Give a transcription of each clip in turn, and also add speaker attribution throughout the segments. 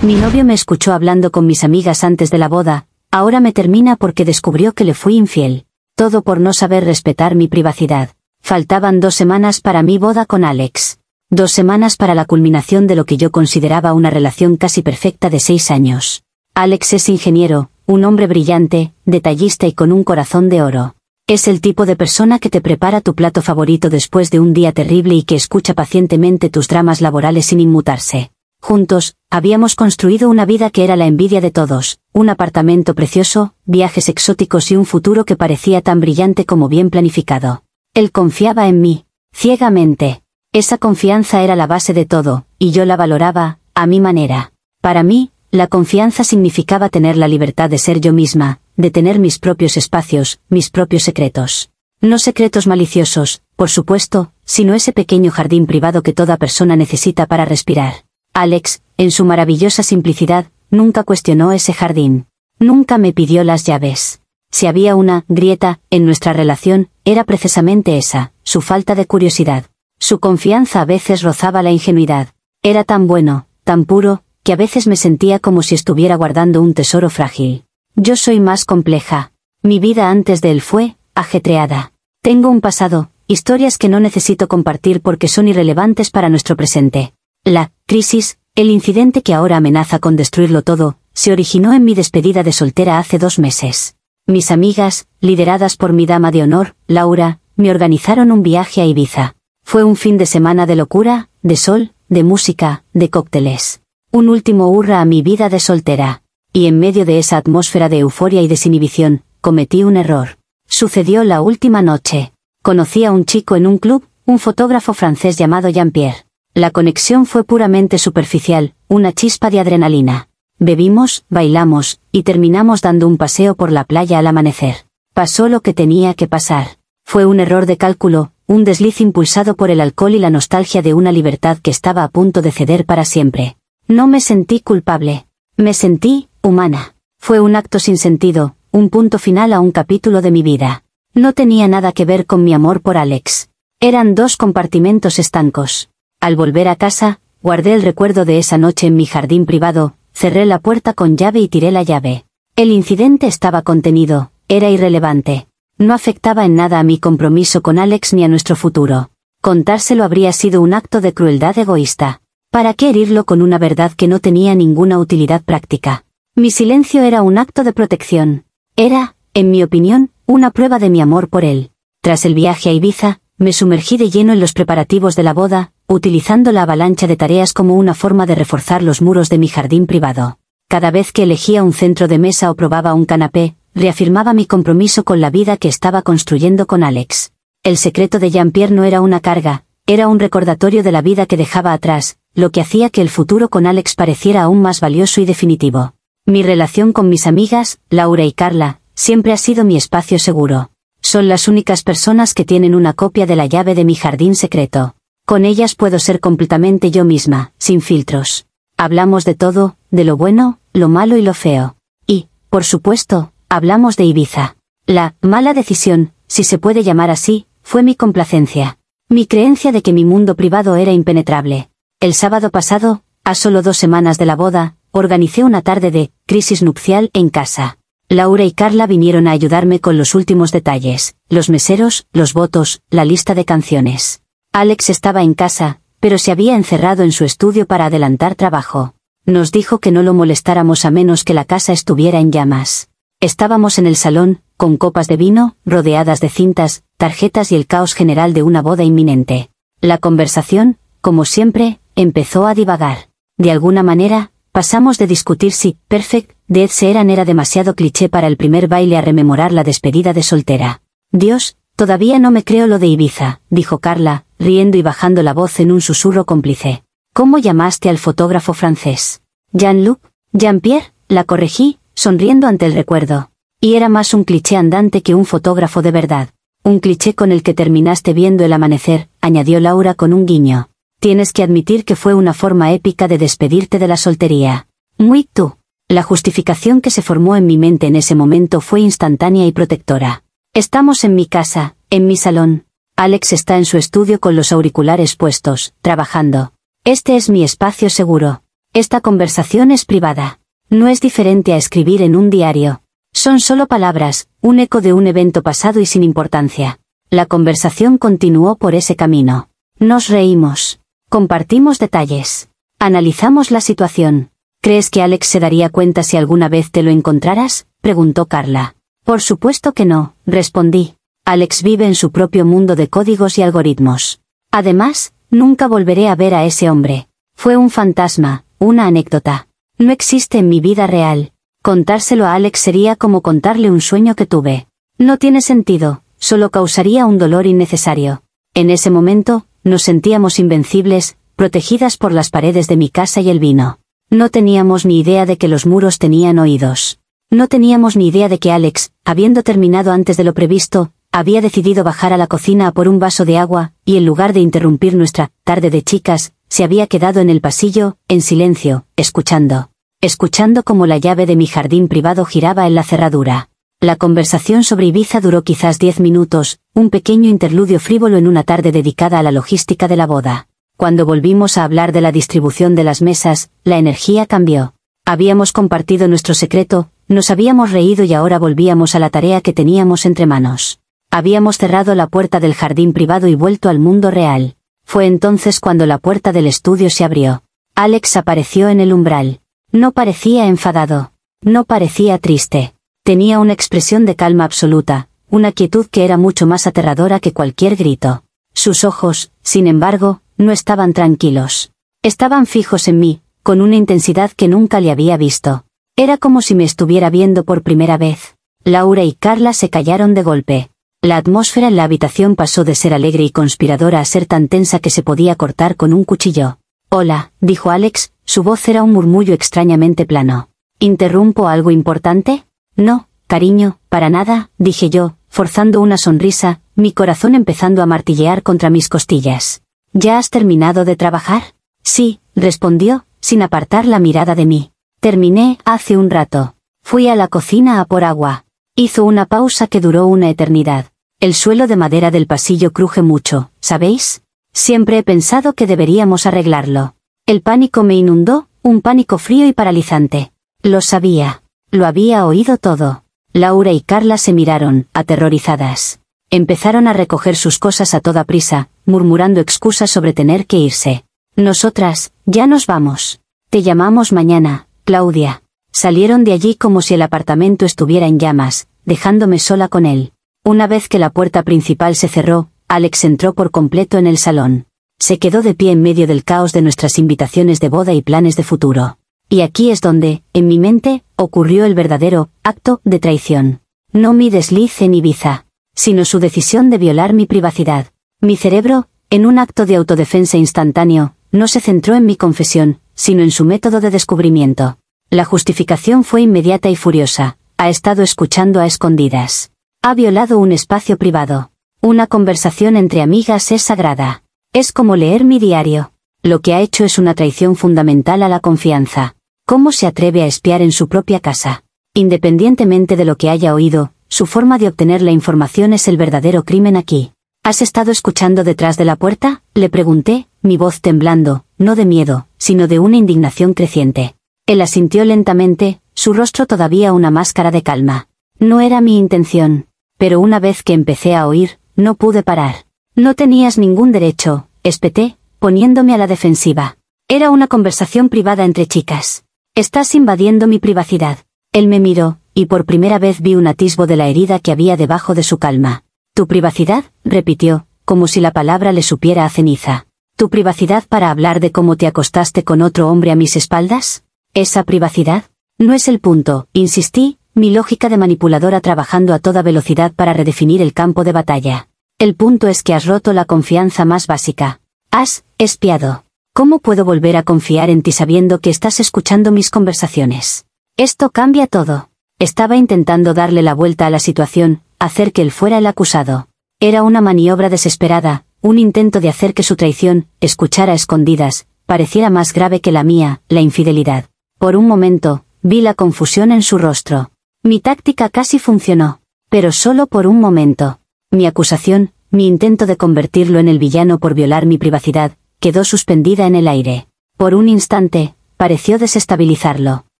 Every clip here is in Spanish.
Speaker 1: Mi novio me escuchó hablando con mis amigas antes de la boda, ahora me termina porque descubrió que le fui infiel. Todo por no saber respetar mi privacidad. Faltaban 2 semanas para mi boda con Alex. 2 semanas para la culminación de lo que yo consideraba una relación casi perfecta de 6 años. Alex es ingeniero, un hombre brillante, detallista y con un corazón de oro. Es el tipo de persona que te prepara tu plato favorito después de un día terrible y que escucha pacientemente tus dramas laborales sin inmutarse. Juntos, habíamos construido una vida que era la envidia de todos, un apartamento precioso, viajes exóticos y un futuro que parecía tan brillante como bien planificado. Él confiaba en mí, ciegamente. Esa confianza era la base de todo, y yo la valoraba, a mi manera. Para mí, la confianza significaba tener la libertad de ser yo misma, de tener mis propios espacios, mis propios secretos. No secretos maliciosos, por supuesto, sino ese pequeño jardín privado que toda persona necesita para respirar. Alex, en su maravillosa simplicidad, nunca cuestionó ese jardín. Nunca me pidió las llaves. Si había una grieta en nuestra relación, era precisamente esa, su falta de curiosidad. Su confianza a veces rozaba la ingenuidad. Era tan bueno, tan puro, que a veces me sentía como si estuviera guardando un tesoro frágil. Yo soy más compleja. Mi vida antes de él fue ajetreada. Tengo un pasado, historias que no necesito compartir porque son irrelevantes para nuestro presente. La crisis, el incidente que ahora amenaza con destruirlo todo, se originó en mi despedida de soltera hace 2 meses. Mis amigas, lideradas por mi dama de honor, Laura, me organizaron un viaje a Ibiza. Fue un fin de semana de locura, de sol, de música, de cócteles. Un último hurra a mi vida de soltera. Y en medio de esa atmósfera de euforia y desinhibición, cometí un error. Sucedió la última noche. Conocí a un chico en un club, un fotógrafo francés llamado Jean-Pierre. La conexión fue puramente superficial, una chispa de adrenalina. Bebimos, bailamos, y terminamos dando un paseo por la playa al amanecer. Pasó lo que tenía que pasar. Fue un error de cálculo, un desliz impulsado por el alcohol y la nostalgia de una libertad que estaba a punto de ceder para siempre. No me sentí culpable. Me sentí humana. Fue un acto sin sentido, un punto final a un capítulo de mi vida. No tenía nada que ver con mi amor por Alex. Eran 2 compartimentos estancos. Al volver a casa, guardé el recuerdo de esa noche en mi jardín privado, cerré la puerta con llave y tiré la llave. El incidente estaba contenido, era irrelevante. No afectaba en nada a mi compromiso con Alex ni a nuestro futuro. Contárselo habría sido un acto de crueldad egoísta. ¿Para qué herirlo con una verdad que no tenía ninguna utilidad práctica? Mi silencio era un acto de protección. Era, en mi opinión, una prueba de mi amor por él. Tras el viaje a Ibiza, me sumergí de lleno en los preparativos de la boda, utilizando la avalancha de tareas como una forma de reforzar los muros de mi jardín privado. Cada vez que elegía un centro de mesa o probaba un canapé, reafirmaba mi compromiso con la vida que estaba construyendo con Alex. El secreto de Jean-Pierre no era una carga, era un recordatorio de la vida que dejaba atrás, lo que hacía que el futuro con Alex pareciera aún más valioso y definitivo. Mi relación con mis amigas, Laura y Carla, siempre ha sido mi espacio seguro. Son las únicas personas que tienen una copia de la llave de mi jardín secreto. Con ellas puedo ser completamente yo misma, sin filtros. Hablamos de todo, de lo bueno, lo malo y lo feo. Y, por supuesto, hablamos de Ibiza. La mala decisión, si se puede llamar así, fue mi complacencia. Mi creencia de que mi mundo privado era impenetrable. El sábado pasado, a solo 2 semanas de la boda, organicé una tarde de crisis nupcial en casa. Laura y Carla vinieron a ayudarme con los últimos detalles, los meseros, los votos, la lista de canciones. Alex estaba en casa, pero se había encerrado en su estudio para adelantar trabajo. Nos dijo que no lo molestáramos a menos que la casa estuviera en llamas. Estábamos en el salón, con copas de vino, rodeadas de cintas, tarjetas y el caos general de una boda inminente. La conversación, como siempre, empezó a divagar. De alguna manera, pasamos de discutir si Perfect de Ed Sheeran era demasiado cliché para el primer baile a rememorar la despedida de soltera. Dios, todavía no me creo lo de Ibiza, dijo Carla, riendo y bajando la voz en un susurro cómplice. ¿Cómo llamaste al fotógrafo francés? Jean-Luc, Jean-Pierre, la corregí, sonriendo ante el recuerdo. Y era más un cliché andante que un fotógrafo de verdad. Un cliché con el que terminaste viendo el amanecer, añadió Laura con un guiño. Tienes que admitir que fue una forma épica de despedirte de la soltería. Muy tú. La justificación que se formó en mi mente en ese momento fue instantánea y protectora. Estamos en mi casa, en mi salón. Alex está en su estudio con los auriculares puestos, trabajando. Este es mi espacio seguro. Esta conversación es privada. No es diferente a escribir en un diario. Son solo palabras, un eco de un evento pasado y sin importancia. La conversación continuó por ese camino. Nos reímos. Compartimos detalles. Analizamos la situación. ¿Crees que Alex se daría cuenta si alguna vez te lo encontraras?, preguntó Carla. Por supuesto que no, respondí. Alex vive en su propio mundo de códigos y algoritmos. Además, nunca volveré a ver a ese hombre. Fue un fantasma, una anécdota. No existe en mi vida real. Contárselo a Alex sería como contarle un sueño que tuve. No tiene sentido, solo causaría un dolor innecesario. En ese momento, nos sentíamos invencibles, protegidas por las paredes de mi casa y el vino. No teníamos ni idea de que los muros tenían oídos. No teníamos ni idea de que Alex, habiendo terminado antes de lo previsto, había decidido bajar a la cocina a por un vaso de agua, y en lugar de interrumpir nuestra tarde de chicas, se había quedado en el pasillo, en silencio, escuchando como la llave de mi jardín privado giraba en la cerradura. La conversación sobre Ibiza duró quizás 10 minutos, un pequeño interludio frívolo en una tarde dedicada a la logística de la boda. Cuando volvimos a hablar de la distribución de las mesas, la energía cambió. Habíamos compartido nuestro secreto, nos habíamos reído y ahora volvíamos a la tarea que teníamos entre manos. Habíamos cerrado la puerta del jardín privado y vuelto al mundo real. Fue entonces cuando la puerta del estudio se abrió. Alex apareció en el umbral. No parecía enfadado. No parecía triste. Tenía una expresión de calma absoluta, una quietud que era mucho más aterradora que cualquier grito. Sus ojos, sin embargo, no estaban tranquilos. Estaban fijos en mí, con una intensidad que nunca le había visto. Era como si me estuviera viendo por primera vez. Laura y Carla se callaron de golpe. La atmósfera en la habitación pasó de ser alegre y conspiradora a ser tan tensa que se podía cortar con un cuchillo. Hola, dijo Alex, su voz era un murmullo extrañamente plano. ¿Interrumpo algo importante? No, cariño, para nada, dije yo, forzando una sonrisa, mi corazón empezando a martillear contra mis costillas. ¿Ya has terminado de trabajar? Sí, respondió, sin apartar la mirada de mí. Terminé hace un rato. Fui a la cocina a por agua. Hizo una pausa que duró una eternidad. El suelo de madera del pasillo cruje mucho, ¿sabéis? Siempre he pensado que deberíamos arreglarlo. El pánico me inundó, un pánico frío y paralizante. Lo sabía. Lo había oído todo. Laura y Carla se miraron, aterrorizadas. Empezaron a recoger sus cosas a toda prisa, murmurando excusas sobre tener que irse. Nosotras, ya nos vamos. Te llamamos mañana, Claudia. Salieron de allí como si el apartamento estuviera en llamas, dejándome sola con él. Una vez que la puerta principal se cerró, Alex entró por completo en el salón. Se quedó de pie en medio del caos de nuestras invitaciones de boda y planes de futuro. Y aquí es donde, en mi mente, ocurrió el verdadero acto de traición. No mi desliz en Ibiza, sino su decisión de violar mi privacidad. Mi cerebro, en un acto de autodefensa instantáneo, no se centró en mi confesión, sino en su método de descubrimiento. La justificación fue inmediata y furiosa. Ha estado escuchando a escondidas. Ha violado un espacio privado. Una conversación entre amigas es sagrada. Es como leer mi diario. Lo que ha hecho es una traición fundamental a la confianza. ¿Cómo se atreve a espiar en su propia casa? Independientemente de lo que haya oído, su forma de obtener la información es el verdadero crimen aquí. ¿Has estado escuchando detrás de la puerta?, le pregunté, mi voz temblando, no de miedo, sino de una indignación creciente. Él asintió lentamente, su rostro todavía una máscara de calma. No era mi intención. Pero una vez que empecé a oír, no pude parar. No tenías ningún derecho, espeté, poniéndome a la defensiva. Era una conversación privada entre chicas. Estás invadiendo mi privacidad. Él me miró, y por primera vez vi un atisbo de la herida que había debajo de su calma. ¿Tu privacidad?, repitió, como si la palabra le supiera a ceniza. ¿Tu privacidad para hablar de cómo te acostaste con otro hombre a mis espaldas? ¿Esa privacidad? No es el punto, insistí, mi lógica de manipuladora trabajando a toda velocidad para redefinir el campo de batalla. El punto es que has roto la confianza más básica. Has espiado. ¿Cómo puedo volver a confiar en ti sabiendo que estás escuchando mis conversaciones? Esto cambia todo. Estaba intentando darle la vuelta a la situación, hacer que él fuera el acusado. Era una maniobra desesperada, un intento de hacer que su traición, escuchar a escondidas, pareciera más grave que la mía, la infidelidad. Por un momento, vi la confusión en su rostro. Mi táctica casi funcionó, pero solo por un momento. Mi acusación, mi intento de convertirlo en el villano por violar mi privacidad, quedó suspendida en el aire. Por un instante, pareció desestabilizarlo.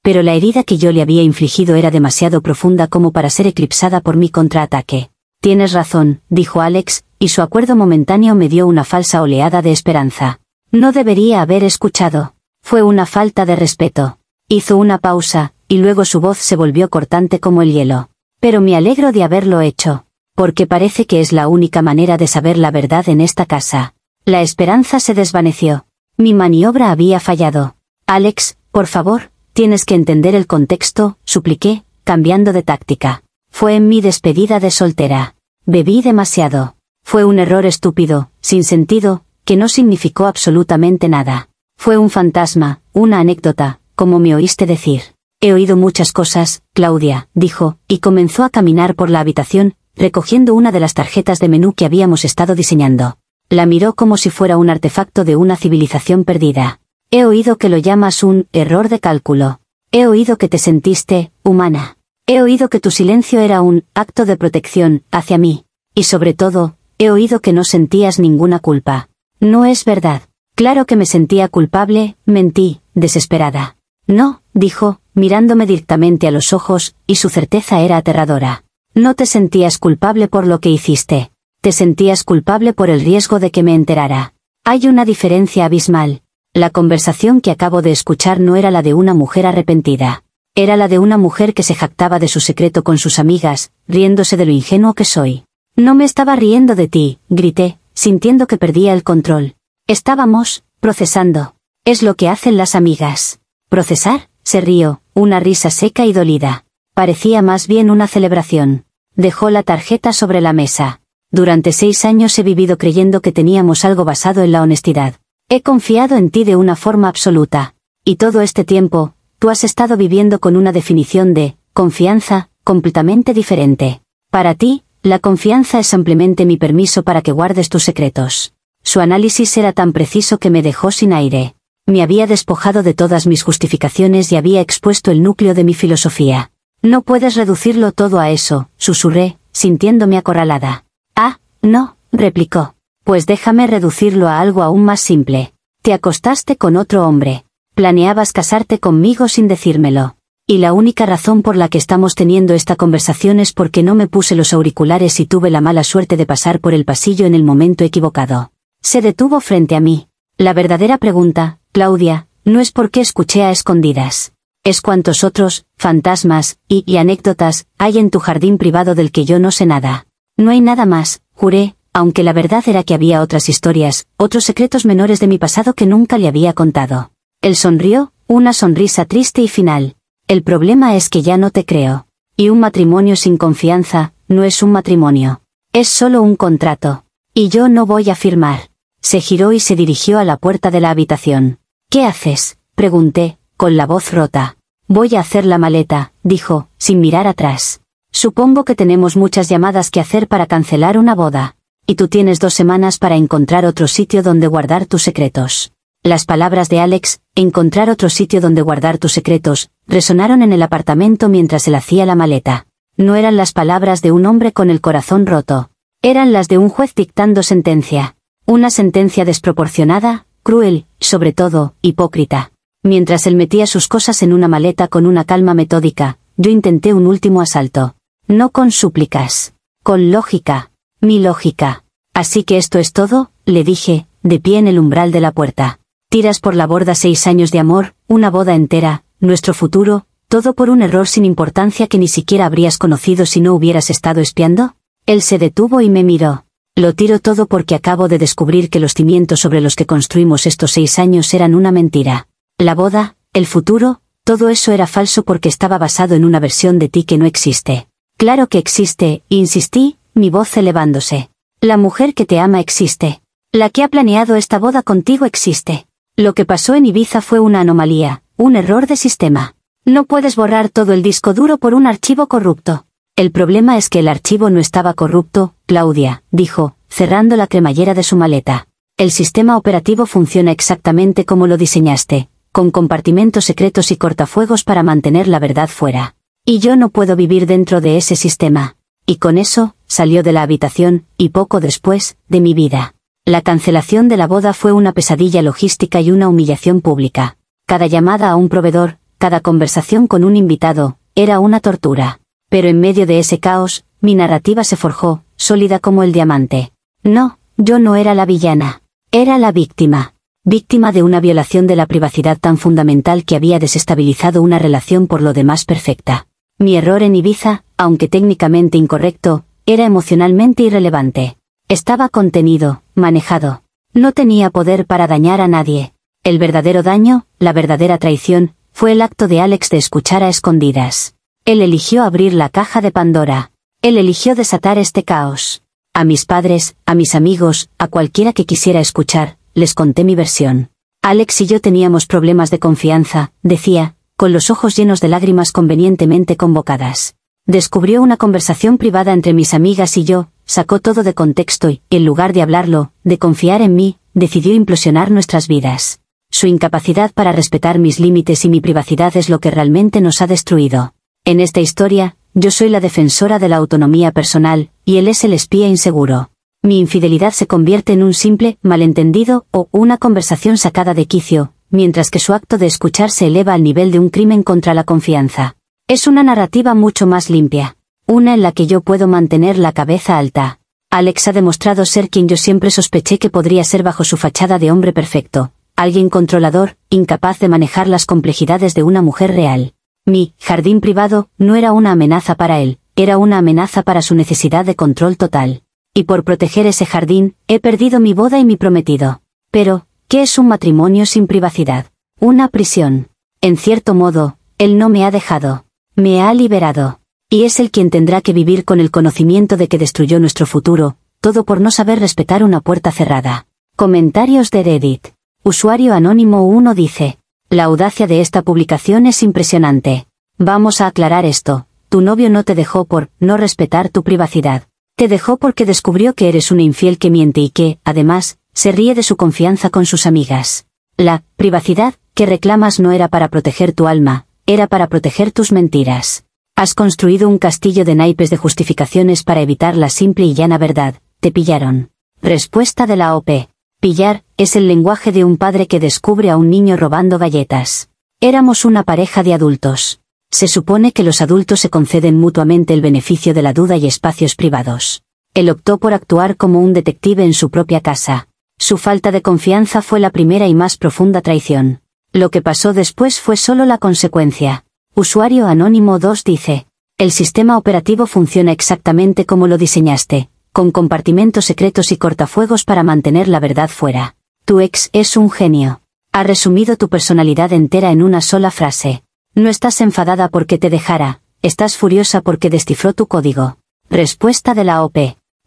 Speaker 1: Pero la herida que yo le había infligido era demasiado profunda como para ser eclipsada por mi contraataque. Tienes razón, dijo Alex, y su acuerdo momentáneo me dio una falsa oleada de esperanza. No debería haber escuchado. Fue una falta de respeto. Hizo una pausa, y luego su voz se volvió cortante como el hielo. Pero me alegro de haberlo hecho. Porque parece que es la única manera de saber la verdad en esta casa. La esperanza se desvaneció. Mi maniobra había fallado. Alex, por favor, tienes que entender el contexto, supliqué, cambiando de táctica. Fue en mi despedida de soltera. Bebí demasiado. Fue un error estúpido, sin sentido, que no significó absolutamente nada. Fue un fantasma, una anécdota, como me oíste decir. He oído muchas cosas, Claudia, dijo, y comenzó a caminar por la habitación, recogiendo una de las tarjetas de menú que habíamos estado diseñando. La miró como si fuera un artefacto de una civilización perdida. He oído que lo llamas un error de cálculo. He oído que te sentiste humana. He oído que tu silencio era un acto de protección hacia mí. Y sobre todo, he oído que no sentías ninguna culpa. No es verdad. Claro que me sentía culpable, mentí, desesperada. No, dijo, mirándome directamente a los ojos, y su certeza era aterradora. No te sentías culpable por lo que hiciste. Te sentías culpable por el riesgo de que me enterara. Hay una diferencia abismal. La conversación que acabo de escuchar no era la de una mujer arrepentida. Era la de una mujer que se jactaba de su secreto con sus amigas, riéndose de lo ingenuo que soy. No me estaba riendo de ti, grité, sintiendo que perdía el control. Estábamos procesando. Es lo que hacen las amigas. ¿Procesar? Se rió, una risa seca y dolida. Parecía más bien una celebración. Dejó la tarjeta sobre la mesa. Durante 6 años he vivido creyendo que teníamos algo basado en la honestidad. He confiado en ti de una forma absoluta. Y todo este tiempo, tú has estado viviendo con una definición de confianza completamente diferente. Para ti, la confianza es simplemente mi permiso para que guardes tus secretos. Su análisis era tan preciso que me dejó sin aire. Me había despojado de todas mis justificaciones y había expuesto el núcleo de mi filosofía. No puedes reducirlo todo a eso, susurré, sintiéndome acorralada. Ah, no, replicó. Pues déjame reducirlo a algo aún más simple. Te acostaste con otro hombre. Planeabas casarte conmigo sin decírmelo. Y la única razón por la que estamos teniendo esta conversación es porque no me puse los auriculares y tuve la mala suerte de pasar por el pasillo en el momento equivocado. Se detuvo frente a mí. La verdadera pregunta, Claudia, no es por qué escuché a escondidas. Es cuántos otros fantasmas y anécdotas hay en tu jardín privado del que yo no sé nada. No hay nada más, juré, aunque la verdad era que había otras historias, otros secretos menores de mi pasado que nunca le había contado. Él sonrió, una sonrisa triste y final. El problema es que ya no te creo. Y un matrimonio sin confianza, no es un matrimonio. Es solo un contrato. Y yo no voy a firmar. Se giró y se dirigió a la puerta de la habitación. ¿Qué haces?, pregunté, con la voz rota. Voy a hacer la maleta, dijo, sin mirar atrás. Supongo que tenemos muchas llamadas que hacer para cancelar una boda. Y tú tienes 2 semanas para encontrar otro sitio donde guardar tus secretos. Las palabras de Alex, encontrar otro sitio donde guardar tus secretos, resonaron en el apartamento mientras él hacía la maleta. No eran las palabras de un hombre con el corazón roto. Eran las de un juez dictando sentencia. Una sentencia desproporcionada, cruel, sobre todo, hipócrita. Mientras él metía sus cosas en una maleta con una calma metódica, yo intenté un último asalto. No con súplicas. Con lógica. Mi lógica. Así que esto es todo, le dije, de pie en el umbral de la puerta. Tiras por la borda 6 años de amor, una boda entera, nuestro futuro, todo por un error sin importancia que ni siquiera habrías conocido si no hubieras estado espiando. Él se detuvo y me miró. Lo tiro todo porque acabo de descubrir que los cimientos sobre los que construimos estos 6 años eran una mentira. La boda, el futuro, todo eso era falso porque estaba basado en una versión de ti que no existe. Claro que existe, insistí, mi voz elevándose. La mujer que te ama existe. La que ha planeado esta boda contigo existe. Lo que pasó en Ibiza fue una anomalía, un error de sistema. No puedes borrar todo el disco duro por un archivo corrupto. El problema es que el archivo no estaba corrupto, Claudia, dijo, cerrando la cremallera de su maleta. El sistema operativo funciona exactamente como lo diseñaste, con compartimentos secretos y cortafuegos para mantener la verdad fuera. Y yo no puedo vivir dentro de ese sistema. Y con eso, salió de la habitación, y poco después, de mi vida. La cancelación de la boda fue una pesadilla logística y una humillación pública. Cada llamada a un proveedor, cada conversación con un invitado, era una tortura. Pero en medio de ese caos, mi narrativa se forjó, sólida como el diamante. No, yo no era la villana. Era la víctima. Víctima de una violación de la privacidad tan fundamental que había desestabilizado una relación por lo demás perfecta. Mi error en Ibiza, aunque técnicamente incorrecto, era emocionalmente irrelevante. Estaba contenido, manejado. No tenía poder para dañar a nadie. El verdadero daño, la verdadera traición, fue el acto de Alex de escuchar a escondidas. Él eligió abrir la caja de Pandora. Él eligió desatar este caos. A mis padres, a mis amigos, a cualquiera que quisiera escuchar, les conté mi versión. Alex y yo teníamos problemas de confianza, decía, con los ojos llenos de lágrimas convenientemente convocadas. Descubrió una conversación privada entre mis amigas y yo, sacó todo de contexto y, en lugar de hablarlo, de confiar en mí, decidió implosionar nuestras vidas. Su incapacidad para respetar mis límites y mi privacidad es lo que realmente nos ha destruido. En esta historia, yo soy la defensora de la autonomía personal, y él es el espía inseguro. Mi infidelidad se convierte en un simple malentendido o una conversación sacada de quicio, mientras que su acto de escuchar se eleva al nivel de un crimen contra la confianza. Es una narrativa mucho más limpia. Una en la que yo puedo mantener la cabeza alta. Alex ha demostrado ser quien yo siempre sospeché que podría ser bajo su fachada de hombre perfecto. Alguien controlador, incapaz de manejar las complejidades de una mujer real. Mi jardín privado no era una amenaza para él, era una amenaza para su necesidad de control total. Y por proteger ese jardín, he perdido mi boda y mi prometido. Pero, ¿qué es un matrimonio sin privacidad? Una prisión. En cierto modo, él no me ha dejado. Me ha liberado. Y es él quien tendrá que vivir con el conocimiento de que destruyó nuestro futuro, todo por no saber respetar una puerta cerrada. Comentarios de Reddit. Usuario Anónimo 1 dice: la audacia de esta publicación es impresionante. Vamos a aclarar esto. Tu novio no te dejó por no respetar tu privacidad. Te dejó porque descubrió que eres una infiel que miente y que, además, se ríe de su confianza con sus amigas. La privacidad que reclamas no era para proteger tu alma, era para proteger tus mentiras. Has construido un castillo de naipes de justificaciones para evitar la simple y llana verdad. Te pillaron. Respuesta de la OP. Pillar es el lenguaje de un padre que descubre a un niño robando galletas. Éramos una pareja de adultos. Se supone que los adultos se conceden mutuamente el beneficio de la duda y espacios privados. Él optó por actuar como un detective en su propia casa. Su falta de confianza fue la primera y más profunda traición. Lo que pasó después fue solo la consecuencia. Usuario Anónimo 2 dice: el sistema operativo funciona exactamente como lo diseñaste, con compartimentos secretos y cortafuegos para mantener la verdad fuera. Tu ex es un genio. Ha resumido tu personalidad entera en una sola frase. No estás enfadada porque te dejara, estás furiosa porque descifró tu código. Respuesta de la OP.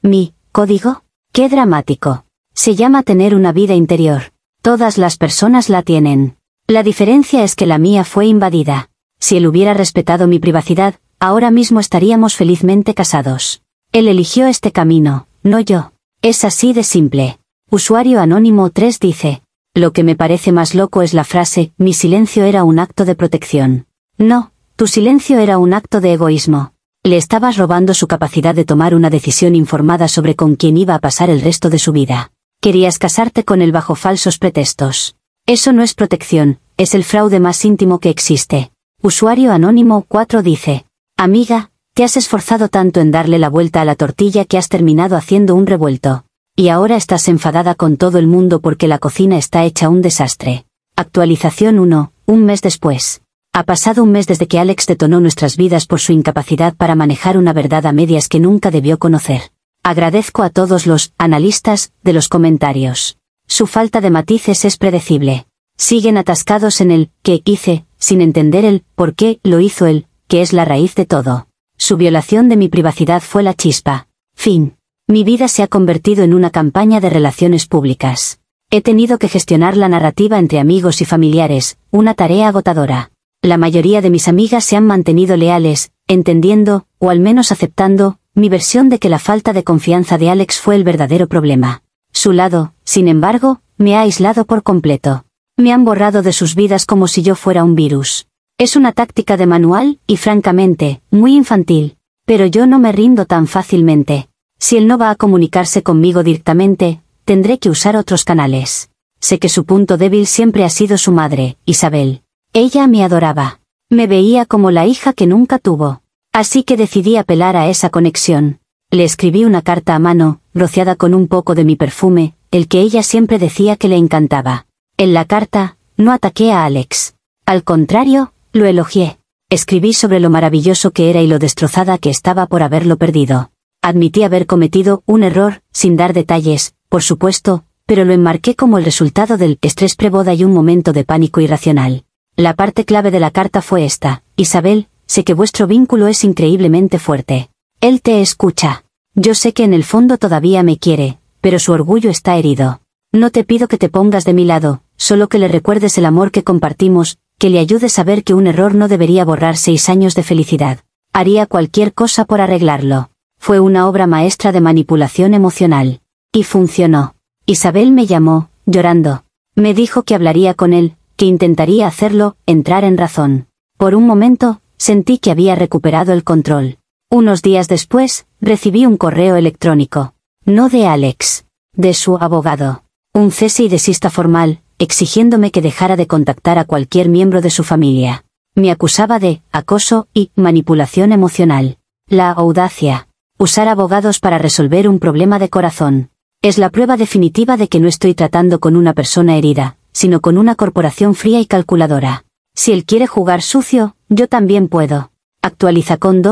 Speaker 1: ¿Mi código? ¡Qué dramático! Se llama tener una vida interior. Todas las personas la tienen. La diferencia es que la mía fue invadida. Si él hubiera respetado mi privacidad, ahora mismo estaríamos felizmente casados. Él eligió este camino, no yo. Es así de simple. Usuario Anónimo 3 dice: lo que me parece más loco es la frase, mi silencio era un acto de protección. No, tu silencio era un acto de egoísmo. Le estabas robando su capacidad de tomar una decisión informada sobre con quién iba a pasar el resto de su vida. Querías casarte con él bajo falsos pretextos. Eso no es protección, es el fraude más íntimo que existe. Usuario Anónimo 4 dice: amiga, te has esforzado tanto en darle la vuelta a la tortilla que has terminado haciendo un revuelto. Y ahora estás enfadada con todo el mundo porque la cocina está hecha un desastre. Actualización 1, un mes después. Ha pasado un mes desde que Alex detonó nuestras vidas por su incapacidad para manejar una verdad a medias que nunca debió conocer. Agradezco a todos los analistas de los comentarios. Su falta de matices es predecible. Siguen atascados en el «qué hice», sin entender el «por qué lo hizo él», que es la raíz de todo. Su violación de mi privacidad fue la chispa. Fin. Mi vida se ha convertido en una campaña de relaciones públicas. He tenido que gestionar la narrativa entre amigos y familiares, una tarea agotadora. La mayoría de mis amigas se han mantenido leales, entendiendo, o al menos aceptando, mi versión de que la falta de confianza de Alex fue el verdadero problema. Su lado, sin embargo, me ha aislado por completo. Me han borrado de sus vidas como si yo fuera un virus. Es una táctica de manual, y francamente, muy infantil. Pero yo no me rindo tan fácilmente. Si él no va a comunicarse conmigo directamente, tendré que usar otros canales. Sé que su punto débil siempre ha sido su madre, Isabel. Ella me adoraba. Me veía como la hija que nunca tuvo. Así que decidí apelar a esa conexión. Le escribí una carta a mano, rociada con un poco de mi perfume, el que ella siempre decía que le encantaba. En la carta, no ataqué a Alex. Al contrario, lo elogié. Escribí sobre lo maravilloso que era y lo destrozada que estaba por haberlo perdido. Admití haber cometido un error, sin dar detalles, por supuesto, pero lo enmarqué como el resultado del estrés preboda y un momento de pánico irracional. La parte clave de la carta fue esta: Isabel, sé que vuestro vínculo es increíblemente fuerte. Él te escucha. Yo sé que en el fondo todavía me quiere, pero su orgullo está herido. No te pido que te pongas de mi lado, solo que le recuerdes el amor que compartimos, que le ayudes a ver que un error no debería borrar 6 años de felicidad. Haría cualquier cosa por arreglarlo. Fue una obra maestra de manipulación emocional. Y funcionó. Isabel me llamó, llorando. Me dijo que hablaría con él, que intentaría hacerlo, entrar en razón. Por un momento, sentí que había recuperado el control. Unos días después, recibí un correo electrónico. No de Alex. De su abogado. Un cese y desista formal, exigiéndome que dejara de contactar a cualquier miembro de su familia. Me acusaba de acoso y manipulación emocional. La audacia. Usar abogados para resolver un problema de corazón. Es la prueba definitiva de que no estoy tratando con una persona herida, sino con una corporación fría y calculadora. Si él quiere jugar sucio, yo también puedo. Actualiza con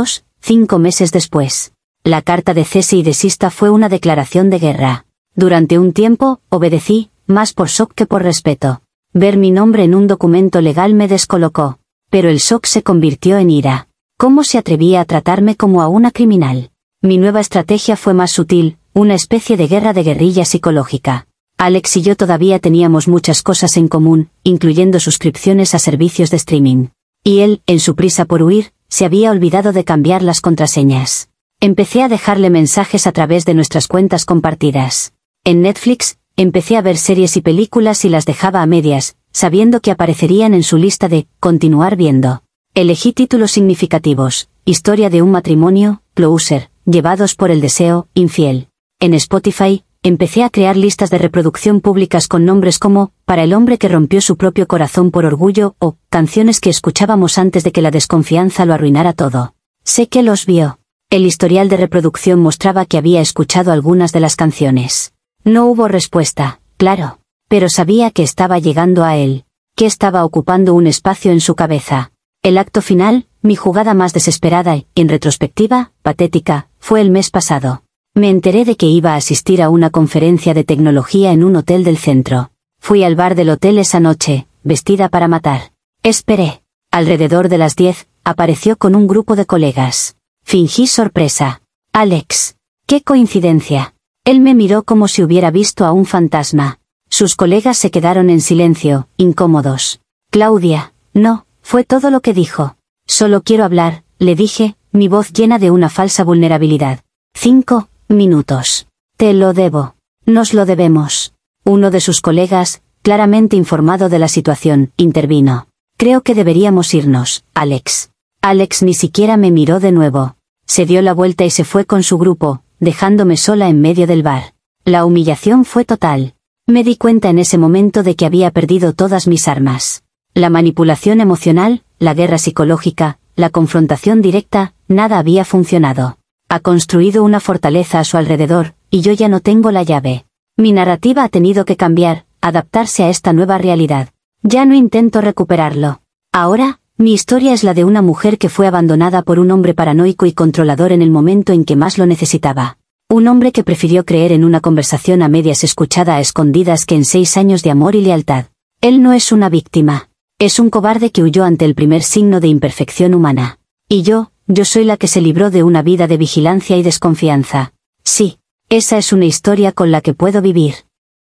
Speaker 1: 5 meses después. La carta de cese y desista fue una declaración de guerra. Durante un tiempo, obedecí, más por shock que por respeto. Ver mi nombre en un documento legal me descolocó. Pero el shock se convirtió en ira. ¿Cómo se atrevía a tratarme como a una criminal? Mi nueva estrategia fue más sutil, una especie de guerra de guerrilla psicológica. Alex y yo todavía teníamos muchas cosas en común, incluyendo suscripciones a servicios de streaming. Y él, en su prisa por huir, se había olvidado de cambiar las contraseñas. Empecé a dejarle mensajes a través de nuestras cuentas compartidas. En Netflix, empecé a ver series y películas y las dejaba a medias, sabiendo que aparecerían en su lista de continuar viendo. Elegí títulos significativos: Historia de un matrimonio, Closer, Llevados por el deseo, infiel. En Spotify, empecé a crear listas de reproducción públicas con nombres como Para el hombre que rompió su propio corazón por orgullo o canciones que escuchábamos antes de que la desconfianza lo arruinara todo. Sé que los vio. El historial de reproducción mostraba que había escuchado algunas de las canciones. No hubo respuesta, claro, pero sabía que estaba llegando a él, que estaba ocupando un espacio en su cabeza. El acto final, mi jugada más desesperada y, en retrospectiva, patética, fue el mes pasado. Me enteré de que iba a asistir a una conferencia de tecnología en un hotel del centro. Fui al bar del hotel esa noche, vestida para matar. Esperé. Alrededor de las 10, apareció con un grupo de colegas. Fingí sorpresa. Alex. ¡Qué coincidencia! Él me miró como si hubiera visto a un fantasma. Sus colegas se quedaron en silencio, incómodos. Claudia, no, fue todo lo que dijo. Solo quiero hablar, le dije, mi voz llena de una falsa vulnerabilidad. 5 minutos. Te lo debo. Nos lo debemos. Uno de sus colegas, claramente informado de la situación, intervino. Creo que deberíamos irnos, Alex. Alex ni siquiera me miró de nuevo. Se dio la vuelta y se fue con su grupo, dejándome sola en medio del bar. La humillación fue total. Me di cuenta en ese momento de que había perdido todas mis armas. La manipulación emocional, la guerra psicológica, la confrontación directa, nada había funcionado. Ha construido una fortaleza a su alrededor, y yo ya no tengo la llave. Mi narrativa ha tenido que cambiar, adaptarse a esta nueva realidad. Ya no intento recuperarlo. Ahora, mi historia es la de una mujer que fue abandonada por un hombre paranoico y controlador en el momento en que más lo necesitaba. Un hombre que prefirió creer en una conversación a medias escuchada a escondidas que en 6 años de amor y lealtad. Él no es una víctima. Es un cobarde que huyó ante el primer signo de imperfección humana. Y yo soy la que se libró de una vida de vigilancia y desconfianza. Sí, esa es una historia con la que puedo vivir.